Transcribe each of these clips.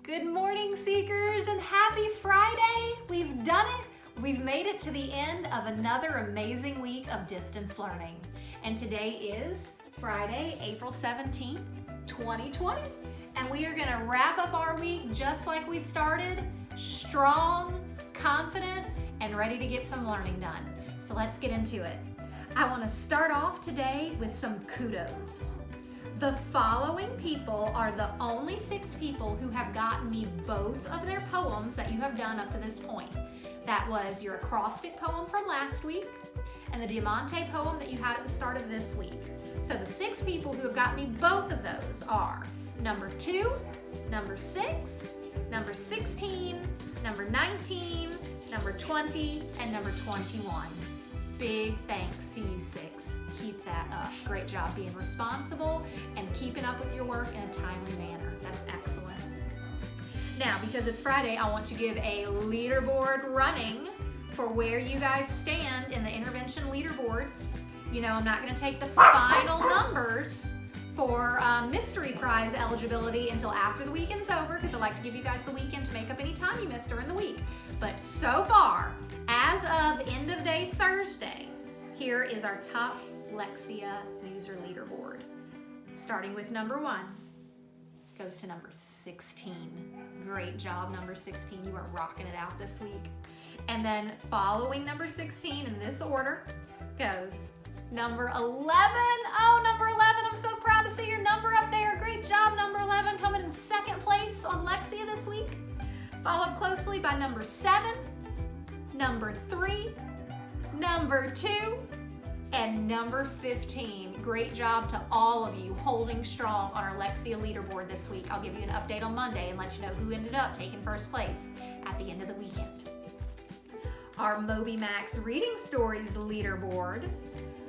Good morning, Seekers, and happy Friday! We've done it! We've made it to the end of another amazing week of distance learning. And today is Friday, April 17th, 2020. And we are gonna wrap up our week just like we started, strong, confident, and ready to get some learning done. So let's get into it. I wanna start off today with some kudos. The following people are the only 6 people who have gotten me both of their poems that you have done up to this point. That was your acrostic poem from last week and the Diamante poem that you had at the start of this week. So the 6 people who have gotten me both of those are number 2, number 6, number 16, number 19, number 20, and number 21. Big thanks to you 6. Keep that up. Great job being responsible and keeping up with your work in a timely manner. That's excellent. Now, because it's Friday, I want to give a leaderboard running for where you guys stand in the intervention leaderboards. You know, I'm not going to take the final numbers for mystery prize eligibility until after the weekend's over, because I like to give you guys the weekend to make up any time you missed during the week. But so far, as of end of day Thursday, here is our top Lexia user leaderboard. Starting with number 1, goes to number 16. Great job, number 16. You are rocking it out this week. And then following number 16 in this order goes number 11. Oh, number 11, I'm so proud to see your number up there. Great job, number 11, coming in 2nd place on Lexia this week. Followed closely by number 7, number 3, number 2, and number 15. Great job to all of you holding strong on our Lexia leaderboard this week. I'll give you an update on Monday and let you know who ended up taking first place at the end of the weekend. Our Moby Max Reading Stories leaderboard,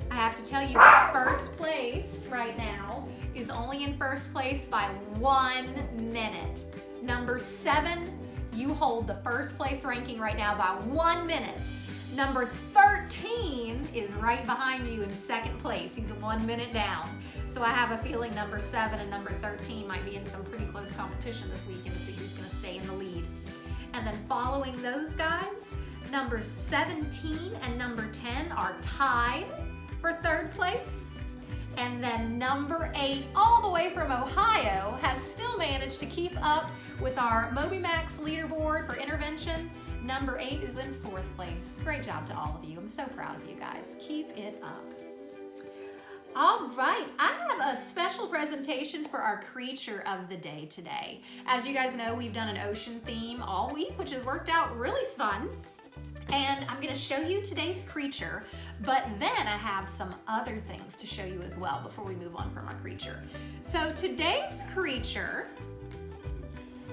I have to tell you, first place right now is only in first place by 1 minute. Number 7, you hold the first place ranking right now by 1 minute. Number 13 is right behind you in 2nd place. He's 1 minute down. So I have a feeling number 7 and number 13 might be in some pretty close competition this weekend to see who's gonna stay in the lead. And then following those guys, number 17 and number 10 are tied for 3rd place. And then number 8, all the way from Ohio, has still managed to keep up with our Moby Max leaderboard for intervention. Number 8 is in 4th place. Great job to all of you. I'm so proud of you guys. Keep it up. All right, I have a special presentation for our creature of the day today. As you guys know, we've done an ocean theme all week, which has worked out really fun. And I'm gonna show you today's creature, but then I have some other things to show you as well before we move on from our creature. So today's creature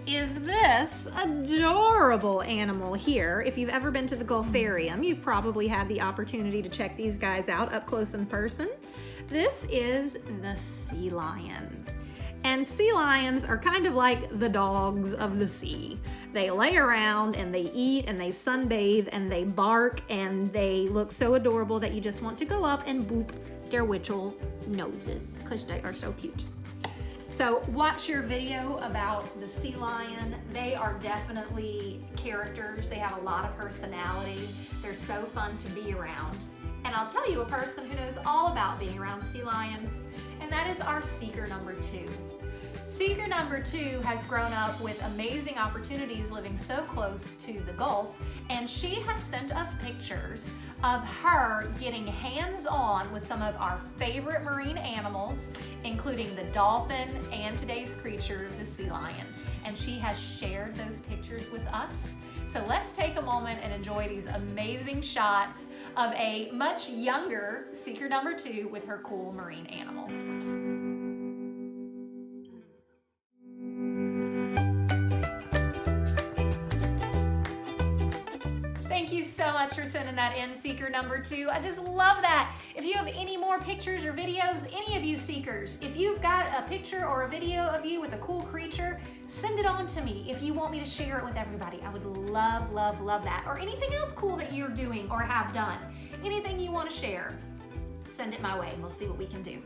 is this adorable animal here. If you've ever been to the Gulfarium, you've probably had the opportunity to check these guys out up close in person. This is the sea lion. And sea lions are kind of like the dogs of the sea. They lay around and they eat and they sunbathe and they bark and they look so adorable that you just want to go up and boop their witchel noses because they are so cute. So watch your video about the sea lion. They are definitely characters. They have a lot of personality. They're so fun to be around. And I'll tell you a person who knows all about being around sea lions, and that is our seeker number 2. Seeker number 2 has grown up with amazing opportunities living so close to the Gulf, and she has sent us pictures of her getting hands-on with some of our favorite marine animals, including the dolphin and today's creature, the sea lion. And she has shared those pictures with us. So let's take a moment and enjoy these amazing shots of a much younger seeker number 2 with her cool marine animals. Thank you so much for sending that in, seeker number 2. I just love that. If you have any more pictures or videos, any of you seekers, if you've got a picture or a video of you with a cool creature, send it on to me if you want me to share it with everybody. I would love, love, love that. Or anything else cool that you're doing or have done. Anything you want to share, send it my way and we'll see what we can do.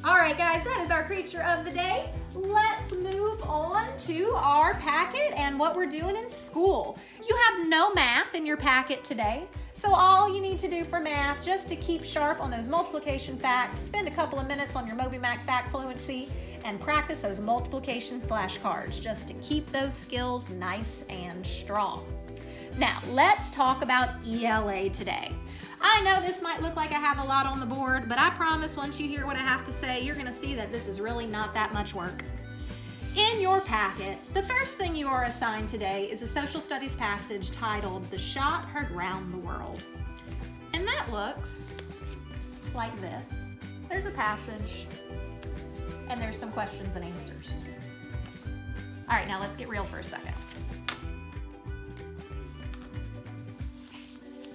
All right, guys, that is our creature of the day. let's move on to our packet and what we're doing in school. You have no math in your packet today. So all you need to do for math, just to keep sharp on those multiplication facts, spend a couple of minutes on your Moby Fact Fluency and practice those multiplication flashcards just to keep those skills nice and strong. Now, let's talk about ELA today. I know this might look like I have a lot on the board, but I promise once you hear what I have to say, you're gonna see that this is really not that much work. In your packet, the first thing you are assigned today is a social studies passage titled "The Shot Heard Round the World." And that looks like this. There's a passage, and there's some questions and answers. All right, now let's get real for a second.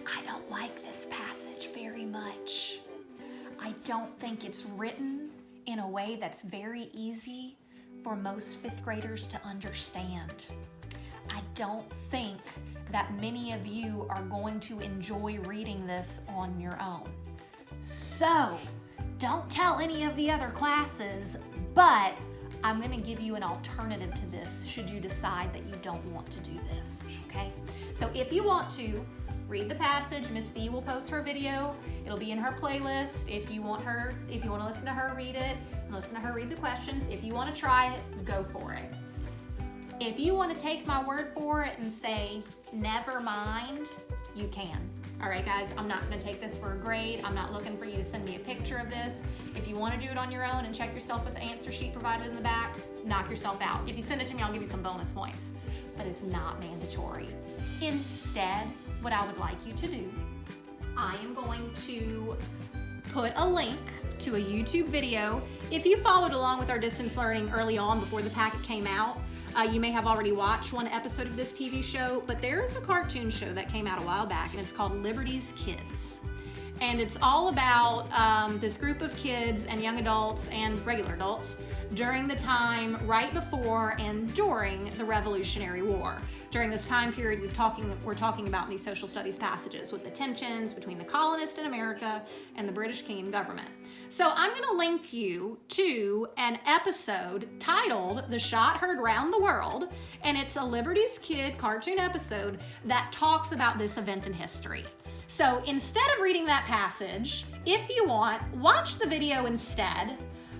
I don't like this passage very much. I don't think it's written in a way that's very easy for most fifth graders to understand. I don't think that many of you are going to enjoy reading this on your own. So, don't tell any of the other classes, but I'm gonna give you an alternative to this should you decide that you don't want to do this, okay? So if you want to, read the passage. Miss Fee will post her video. It'll be in her playlist. If you want to listen to her read it, listen to her read the questions. If you want to try it, go for it. If you want to take my word for it and say, never mind, you can. All right, guys, I'm not going to take this for a grade. I'm not looking for you to send me a picture of this. If you want to do it on your own and check yourself with the answer sheet provided in the back, knock yourself out. If you send it to me, I'll give you some bonus points, but it's not mandatory. Instead, what I would like you to do, I am going to put a link to a YouTube video. If you followed along with our distance learning early on before the packet came out, you may have already watched one episode of this TV show, but there is a cartoon show that came out a while back, and it's called Liberty's Kids. And it's all about this group of kids and young adults and regular adults during the time right before and during the Revolutionary War. During this time period we're talking about in these social studies passages with the tensions between the colonists in America and the British King government. So I'm going to link you to an episode titled "The Shot Heard Round the World," and it's a Liberty's Kid cartoon episode that talks about this event in history. So instead of reading that passage, if you want, watch the video instead,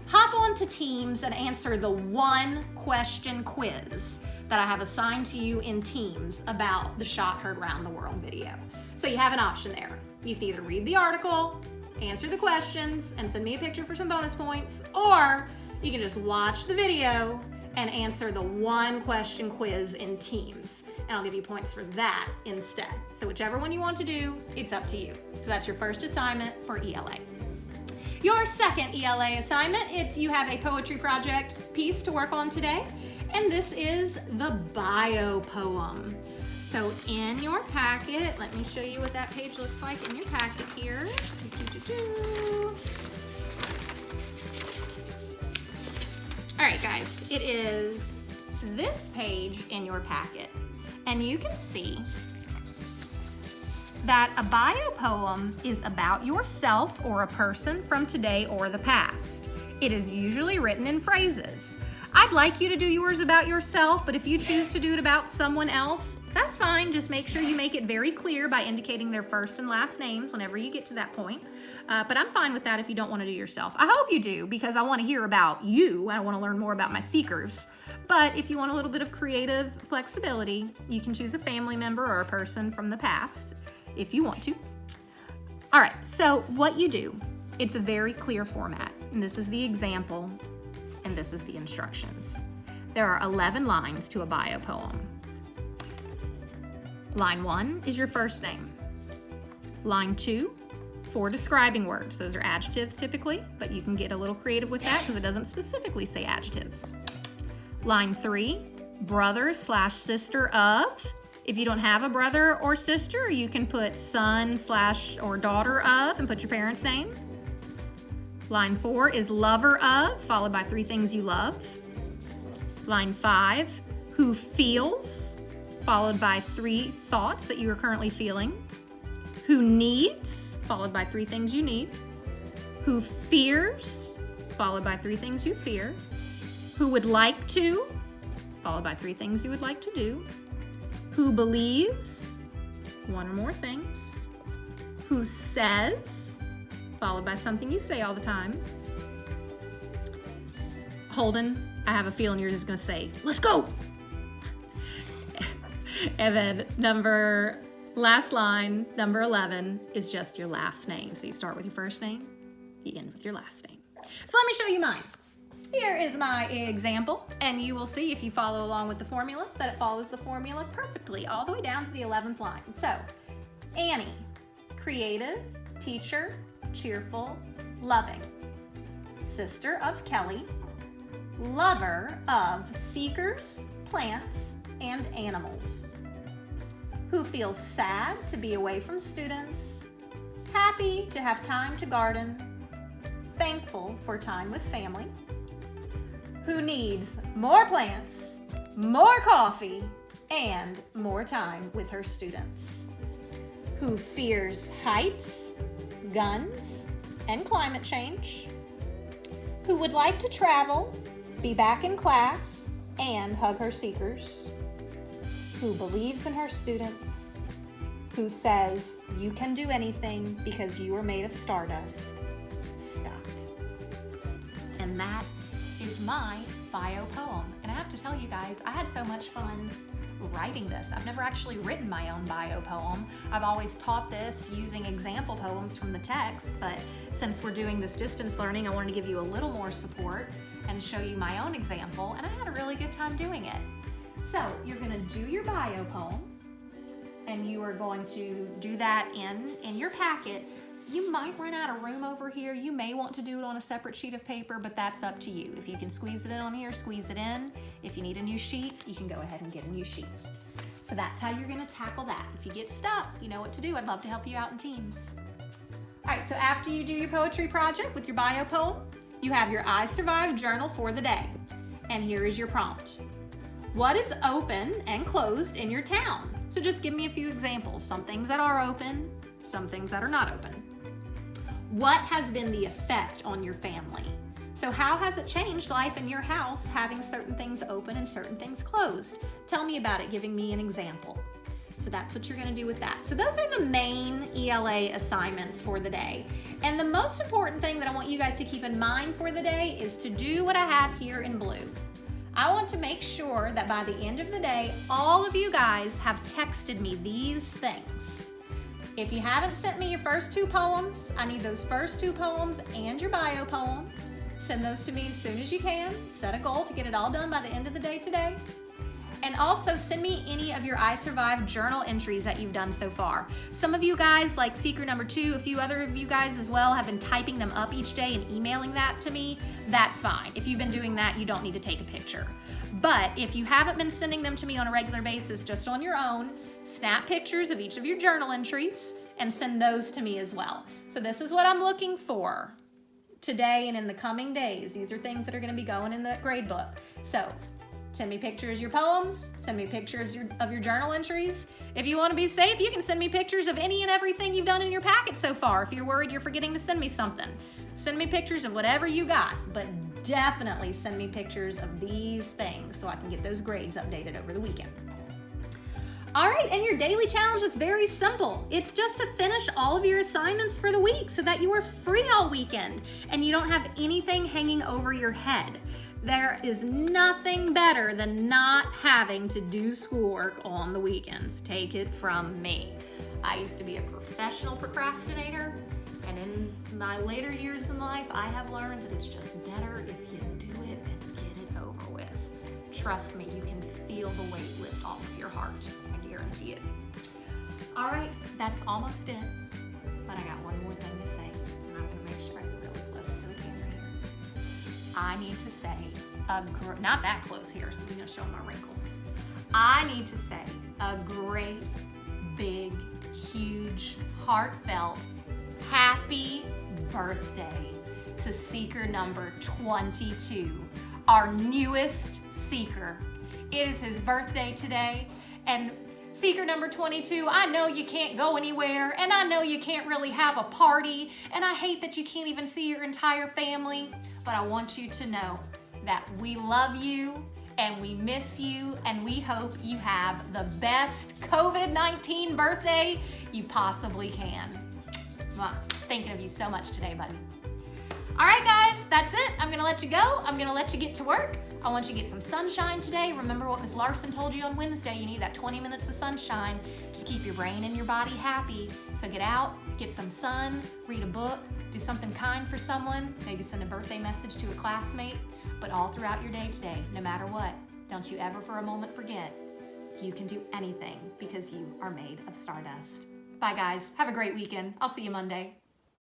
hop onto Teams and answer the one question quiz that I have assigned to you in Teams about the Shot Heard Round the World video. So you have an option there. You can either read the article, answer the questions, and send me a picture for some bonus points, or you can just watch the video and answer the one question quiz in Teams. And I'll give you points for that instead. So whichever one you want to do, it's up to you. So that's your first assignment for ELA. Your second ELA assignment, you have a poetry project piece to work on today, and this is the bio poem. So in your packet, let me show you what that page looks like in your packet here. All right, guys, it is this page in your packet, and you can see that a bio poem is about yourself or a person from today or the past. It is usually written in phrases. I'd like you to do yours about yourself, but if you choose to do it about someone else, that's fine. Just make sure you make it very clear by indicating their first and last names whenever you get to that point. But I'm fine with that if you don't want to do yourself. I hope you do, because I want to hear about you. I want to learn more about my seekers. But if you want a little bit of creative flexibility, you can choose a family member or a person from the past if you want to. All right, so what you do, it's a very clear format. And this is the example, and this is the instructions. There are 11 lines to a bio poem. Line 1 is your first name. Line 2, 4 describing words. Those are adjectives typically, but you can get a little creative with that because it doesn't specifically say adjectives. Line 3, brother/sister of. If you don't have a brother or sister, you can put son/or daughter of and put your parent's name. Line 4 is lover of, followed by 3 things you love. Line 5, who feels, followed by 3 thoughts that you are currently feeling. Who needs, followed by 3 things you need. Who fears, followed by 3 things you fear. Who would like to, followed by 3 things you would like to do. Who believes, 1 or more things. Who says, followed by something you say all the time. Holden, I have a feeling you're just gonna say, let's go. And then last line, number 11, is just your last name. So you start with your first name, you end with your last name. So let me show you mine. Here is my example, and you will see if you follow along with the formula that it follows the formula perfectly all the way down to the 11th line. So, Annie, creative, teacher, cheerful, loving. Sister of Kelly, lover of seekers, plants, and animals. Who feels sad to be away from students, happy to have time to garden, thankful for time with family. Who needs more plants, more coffee, and more time with her students. Who fears heights, guns, and climate change. Who would like to travel, be back in class, and hug her seekers. Who believes in her students. Who says, you can do anything because you are made of stardust. Stopped. And that is my bio poem. And I have to tell you guys, I had so much fun writing this. I've never actually written my own bio poem. I've always taught this using example poems from the text, but since we're doing this distance learning, I wanted to give you a little more support and show you my own example, and I had a really good time doing it. So you're gonna do your bio poem, and you are going to do that in your packet. You might run out of room over here. You may want to do it on a separate sheet of paper, but that's up to you. If you can squeeze it in on here, squeeze it in. If you need a new sheet, you can go ahead and get a new sheet. So that's how you're gonna tackle that. If you get stuck, you know what to do. I'd love to help you out in teams. All right, so after you do your poetry project with your bio poem, you have your I Survived journal for the day. And here is your prompt. What is open and closed in your town? So just give me a few examples. Some things that are open, some things that are not open. What has been the effect on your family? So how has it changed life in your house having certain things open and certain things closed? Tell me about it, giving me an example. So that's what you're gonna do with that. So those are the main ELA assignments for the day. And the most important thing that I want you guys to keep in mind for the day is to do what I have here in blue. I want to make sure that by the end of the day, all of you guys have texted me these things. If you haven't sent me your first 2 poems, I need those first 2 poems and your bio poem. Send those to me as soon as you can. Set a goal to get it all done by the end of the day today. And also send me any of your I Survived journal entries that you've done so far. Some of you guys, like seeker number 2, a few other of you guys as well, have been typing them up each day and emailing that to me. That's fine. If you've been doing that, you don't need to take a picture. But if you haven't been sending them to me on a regular basis, just on your own, snap pictures of each of your journal entries and send those to me as well. So this is what I'm looking for today and in the coming days. These are things that are going to be going in the grade book. So send me pictures of your poems, send me pictures of your journal entries. If you want to be safe, you can send me pictures of any and everything you've done in your packet so far. If you're worried you're forgetting to send me something, send me pictures of whatever you got, but definitely send me pictures of these things so I can get those grades updated over the weekend. All right, and your daily challenge is very simple. It's just to finish all of your assignments for the week so that you are free all weekend and you don't have anything hanging over your head. There is nothing better than not having to do schoolwork on the weekends. Take it from me. I used to be a professional procrastinator, and in my later years in life, I have learned that it's just better if you do it and get it over with. Trust me, you can feel the weight lift off of your heart. I guarantee it. All right, that's almost it, but I got one more thing to say, and I'm gonna make sure I'm really close to the camera here. I need to say, not that close here, so I'm gonna show my wrinkles. I need to say a great, big, huge, heartfelt, happy birthday to seeker number 22, our newest seeker. It is his birthday today, and seeker number 22, I know you can't go anywhere, and I know you can't really have a party, and I hate that you can't even see your entire family, but I want you to know that we love you and we miss you and we hope you have the best COVID-19 birthday you possibly can. Mwah. Thinking of you so much today, buddy. All right, guys, that's it. I'm gonna let you go. I'm gonna let you get to work. I want you to get some sunshine today. Remember what Ms. Larson told you on Wednesday. You need that 20 minutes of sunshine to keep your brain and your body happy. So get out, get some sun, read a book, do something kind for someone, maybe send a birthday message to a classmate. But all throughout your day today, no matter what, don't you ever for a moment forget, you can do anything because you are made of stardust. Bye, guys. Have a great weekend. I'll see you Monday.